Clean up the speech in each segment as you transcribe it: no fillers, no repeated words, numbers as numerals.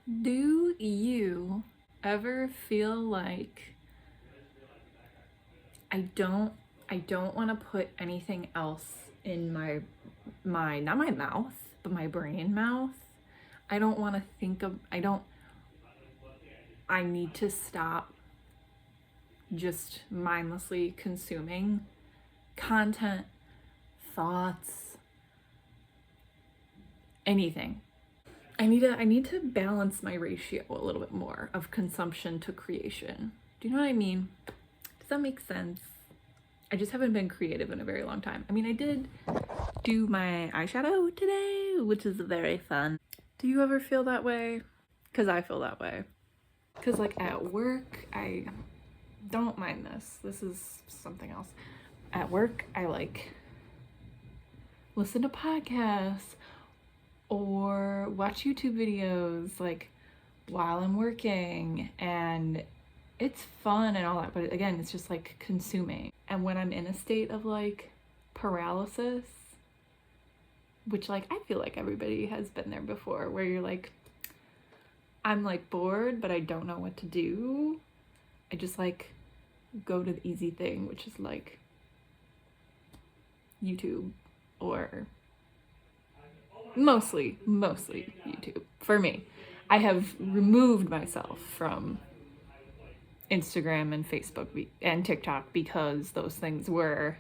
Do you ever feel like I don't want to put anything else in my not my mouth, but my brain mouth? I don't want to think of I need to stop just mindlessly consuming content, thoughts, anything. I need to balance my ratio a little bit more of consumption to creation. Do you know what I mean? Does that make sense? I just haven't been creative in a very long time. I mean, I did do my eyeshadow today, which is very fun. Do you ever feel that way? Because I feel that way. Because like at work, I don't mind this. This is something else. At work, I like listen to podcasts or watch YouTube videos like while I'm working, and it's fun and all that, but again, it's just like consuming. And when I'm in a state of like paralysis, which like I feel like everybody has been there before, where you're like, I'm like bored, but I don't know what to do. I just like go to the easy thing, which is like YouTube, or mostly YouTube for me. I have removed myself from Instagram and Facebook and TikTok because those things were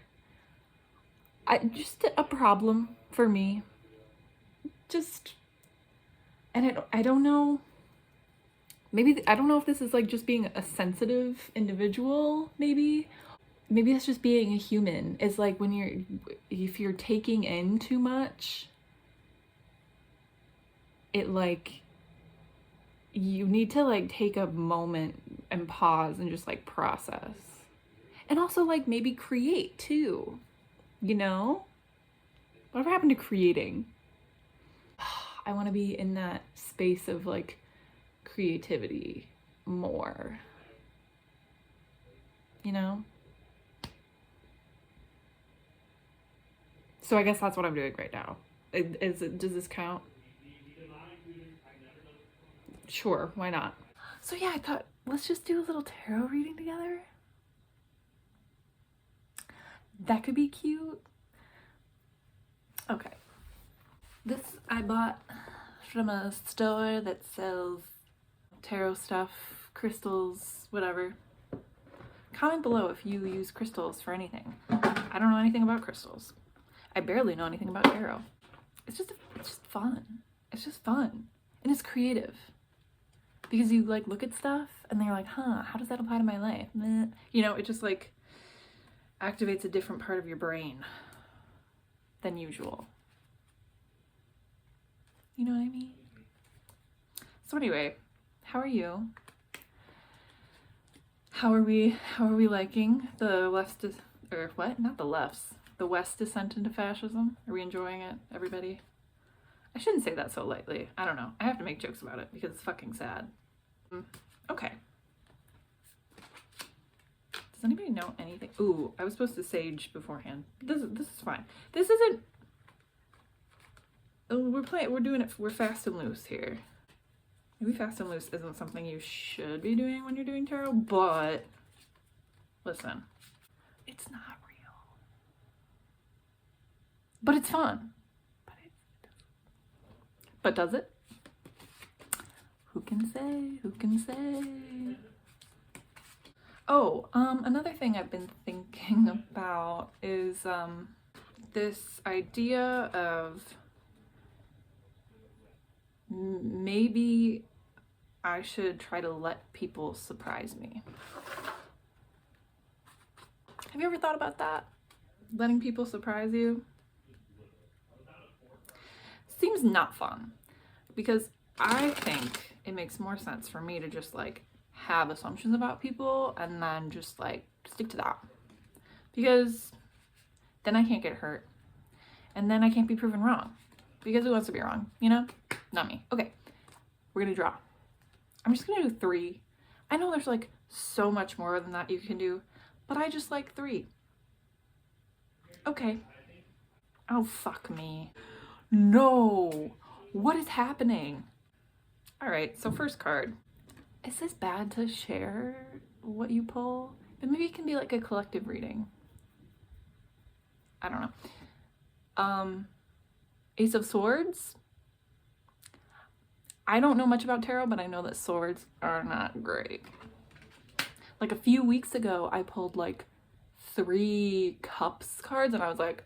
just a problem for me. Just, and I don't know, maybe, I don't know if this is like just being a sensitive individual, maybe that's just being a human. It's like if you're taking in too much, it like, you need to like take a moment and pause and just like process. And also like maybe create too, you know? Whatever happened to creating? I want to be in that space of like creativity more, you know? So I guess that's what I'm doing right now. Does this count? Sure, why not? So yeah, I thought, let's just do a little tarot reading together. That could be cute. Okay. This I bought from a store that sells tarot stuff, crystals, whatever. Comment below if you use crystals for anything. I don't know anything about crystals. I barely know anything about tarot. It's just fun. It's just fun. And it's creative. Because you like look at stuff and then you're like, huh, how does that apply to my life? You know, it just like activates a different part of your brain than usual. You know what I mean? So anyway, how are you? How are we liking the left, or what? Not the lefts. The West descent into fascism? Are we enjoying it, everybody? I shouldn't say that so lightly. I don't know. I have to make jokes about it because it's fucking sad. Okay. Does anybody know anything? Ooh, I was supposed to sage beforehand. This is fine. This isn't. We're doing it. We're fast and loose here. Maybe fast and loose isn't something you should be doing when you're doing tarot, but listen, it's not real. But it's fun. But does it? Who can say? Who can say? Oh, another thing I've been thinking about is this idea of maybe I should try to let people surprise me. Have you ever thought about that? Letting people surprise you? Seems not fun, because I think it makes more sense for me to just like have assumptions about people and then just like stick to that, because then I can't get hurt and then I can't be proven wrong, because who wants to be wrong, you know? Not me. Okay, we're gonna draw. I'm just gonna do 3. I know there's like so much more than that you can do, but I just like 3. Okay. Oh, fuck me. No, what is happening? All right, so first card. Is this bad to share what you pull? But maybe it can be like a collective reading. I don't know. Ace of Swords. I don't know much about tarot, but I know that swords are not great. Like a few weeks ago, I pulled like 3 cups cards and I was like,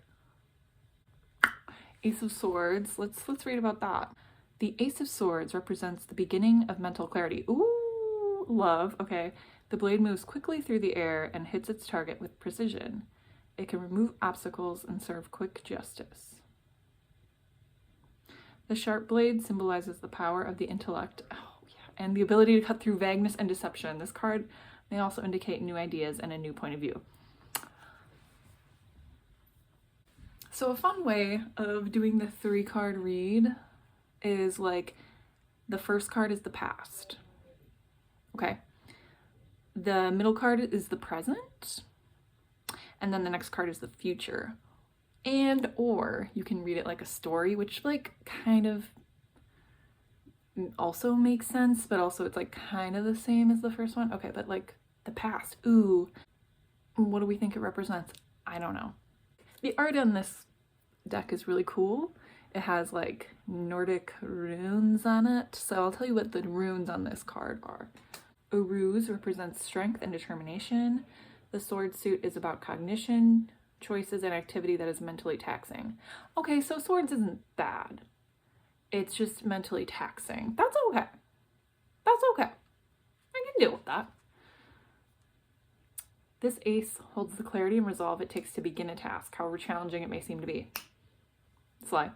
Ace of Swords. Let's read about that. The Ace of Swords represents the beginning of mental clarity. Ooh, love. Okay. The blade moves quickly through the air and hits its target with precision. It can remove obstacles and serve quick justice. The sharp blade symbolizes the power of the intellect, and the ability to cut through vagueness and deception. This card may also indicate new ideas and a new point of view. So a fun way of doing the 3-card read is like the first card is the past. Okay. The middle card is the present. And then the next card is the future. And or you can read it like a story, which like kind of also makes sense, but also it's like kind of the same as the first one. Okay, but like the past. Ooh, what do we think it represents? I don't know. The art on this deck is really cool. It has like Nordic runes on it. So I'll tell you what the runes on this card are. Uruz represents strength and determination. The sword suit is about cognition, choices, and activity that is mentally taxing. Okay, so swords isn't bad. It's just mentally taxing. That's okay. That's okay. I can deal with that. This ace holds the clarity and resolve it takes to begin a task, however challenging it may seem to be. Sly.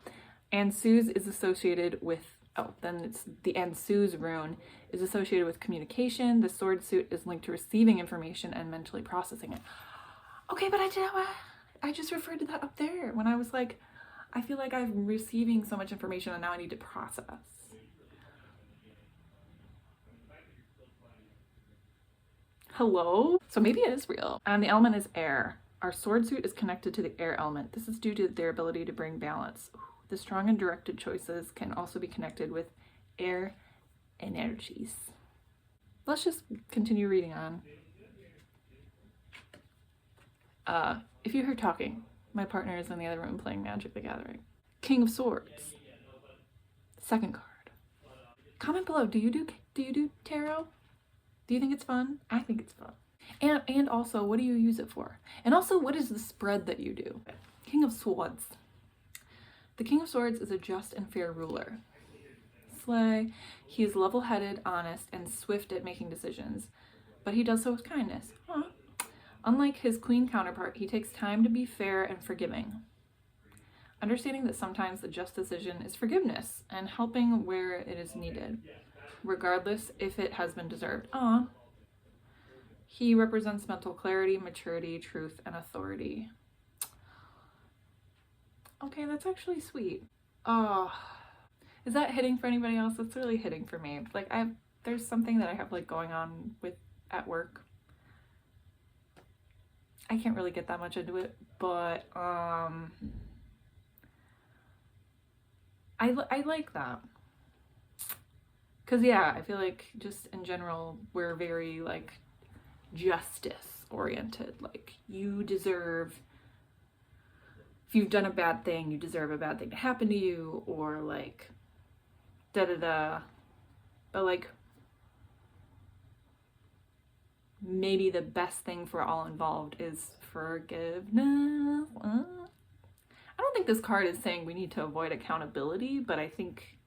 And Suze is associated with, then it's the and Suze rune is associated with communication. The sword suit is linked to receiving information and mentally processing it. Okay, but I just referred to that up there when I was like, I feel like I'm receiving so much information and now I need to process. Hello? So maybe it is real. And the element is air. Our sword suit is connected to the air element. This is due to their ability to bring balance. The strong and directed choices can also be connected with air energies. Let's just continue reading on. If you hear talking, my partner is in the other room playing Magic the Gathering. King of Swords. Second card. Comment below, do you do tarot? Do you think it's fun? I think it's fun. And also, what do you use it for? And also, what is the spread that you do? King of Swords. The King of Swords is a just and fair ruler. Slay. He is level-headed, honest, and swift at making decisions, but he does so with kindness. Huh. Unlike his queen counterpart, he takes time to be fair and forgiving. Understanding that sometimes the just decision is forgiveness and helping where it is needed, regardless if it has been deserved. He represents mental clarity, maturity, truth, and authority. Okay, that's actually sweet. Is that hitting for anybody else? That's really hitting for me. Like there's something that I have like going on with at work. I can't really get that much into it, but I like that. Cause yeah, I feel like just in general we're very like justice oriented. Like you deserve, if you've done a bad thing, you deserve a bad thing to happen to you, or like da-da-da. But like maybe the best thing for all involved is forgiveness. I don't think this card is saying we need to avoid accountability, but I think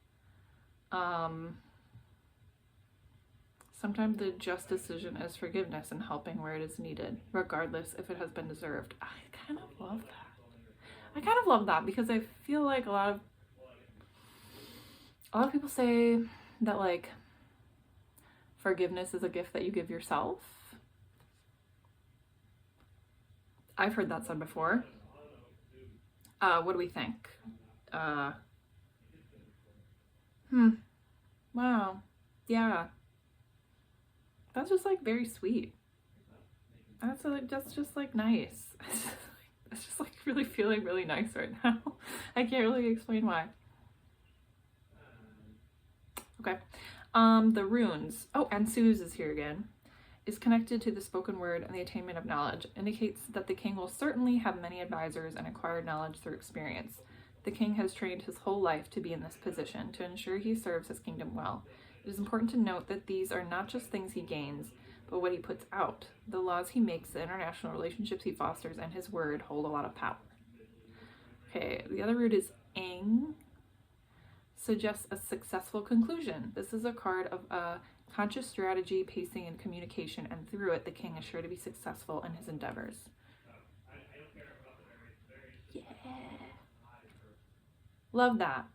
sometimes the just decision is forgiveness and helping where it is needed, regardless if it has been deserved. I kind of love that. I kind of love that because I feel like a lot of people say that like forgiveness is a gift that you give yourself. I've heard that said before. What do we think? Wow. Yeah. That's just like very sweet. That's just like nice. It's just like really feeling really nice right now. I can't really explain why. Okay. The runes. Oh, and Suze is here again. Is connected to the spoken word and the attainment of knowledge. Indicates that the king will certainly have many advisors and acquired knowledge through experience. The king has trained his whole life to be in this position to ensure he serves his kingdom well. It is important to note that these are not just things he gains, but what he puts out. The laws he makes, the international relationships he fosters, and his word hold a lot of power. Okay, the other root is Ing. Suggests a successful conclusion. This is a card of a conscious strategy, pacing, and communication, and through it, the king is sure to be successful in his endeavors. Yeah. Love that.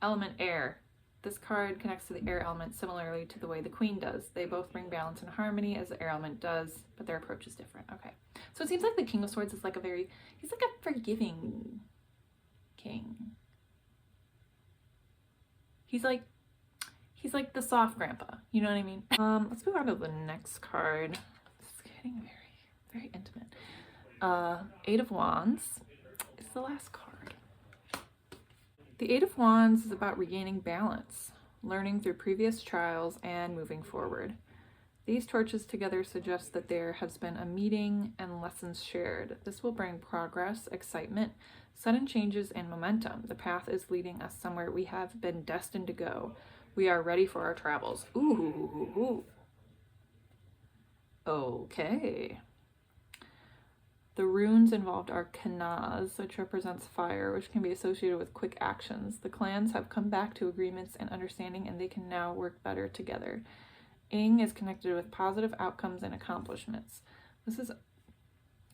Element air. This card connects to the air element similarly to the way the queen does. They both bring balance and harmony as the air element does, but their approach is different. Okay. So it seems like the King of Swords is like he's like a forgiving king. He's like the soft grandpa, you know what I mean? Let's move on to the next card. It's getting very, very intimate. Eight of Wands is the last card. The Eight of Wands is about regaining balance, learning through previous trials, and moving forward. These torches together suggest that there has been a meeting and lessons shared. This will bring progress, excitement, sudden changes, and momentum. The path is leading us somewhere we have been destined to go. We are ready for our travels. Ooh. Okay. The runes involved are Kanaz, which represents fire, which can be associated with quick actions. The clans have come back to agreements and understanding, and they can now work better together. Ing is connected with positive outcomes and accomplishments. This is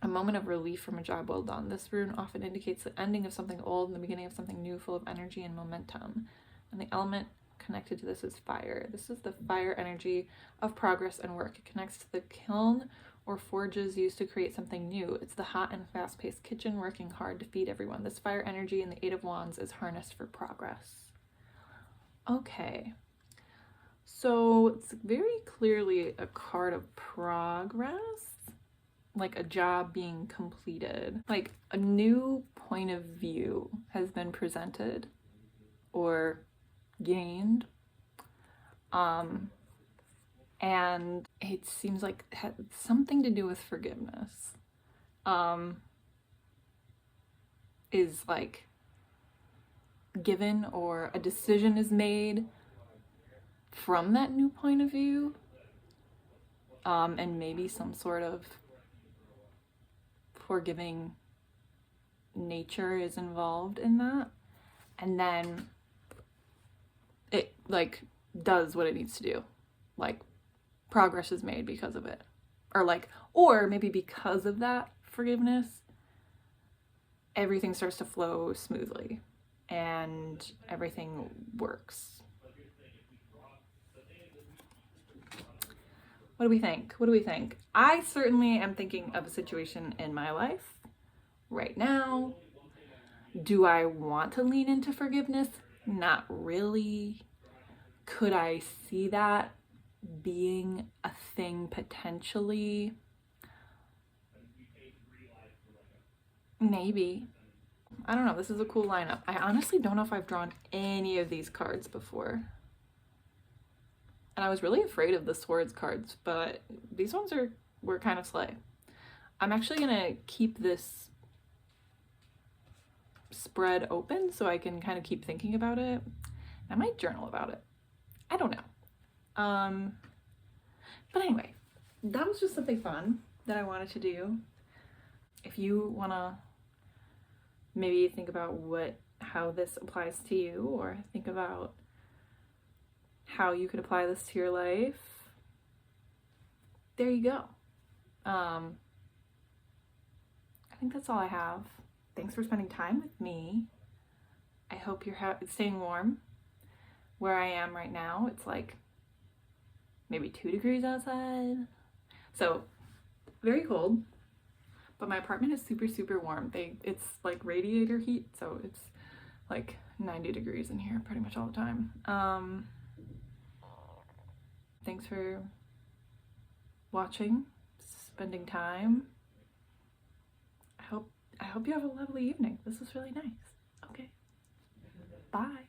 a moment of relief from a job well done. This rune often indicates the ending of something old and the beginning of something new, full of energy and momentum. And the element connected to this is fire. This is the fire energy of progress and work. It connects to the kiln or forges used to create something new. It's the hot and fast-paced kitchen working hard to feed everyone. This fire energy in the Eight of Wands is harnessed for progress. Okay. So it's very clearly a card of progress, like a job being completed, like a new point of view has been presented or gained. And it seems like it had something to do with forgiveness. Is like given, or a decision is made from that new point of view, and maybe some sort of forgiving nature is involved in that, and then it like does what it needs to do, like progress is made because of it, or maybe because of that forgiveness everything starts to flow smoothly and everything works. What do we think? I certainly am thinking of a situation in my life right now. Do I want to lean into forgiveness? Not really. Could I see that being a thing potentially? Maybe. I don't know. This is a cool lineup. I honestly don't know if I've drawn any of these cards before. And I was really afraid of the swords cards, but these ones were kind of slay. I'm actually gonna keep this spread open so I can kind of keep thinking about it. I might journal about it. I don't know. But anyway, that was just something fun that I wanted to do. If you wanna maybe think about how this applies to you, or think about how you could apply this to your life, there you go. I think that's all I have. Thanks for spending time with me. I hope you're staying warm. Where I am right now, it's like maybe 2 degrees outside. So very cold, but my apartment is super, super warm. It's like radiator heat, so it's like 90 degrees in here pretty much all the time. Thanks for watching, spending time. I hope you have a lovely evening. This was really nice. Okay. Bye.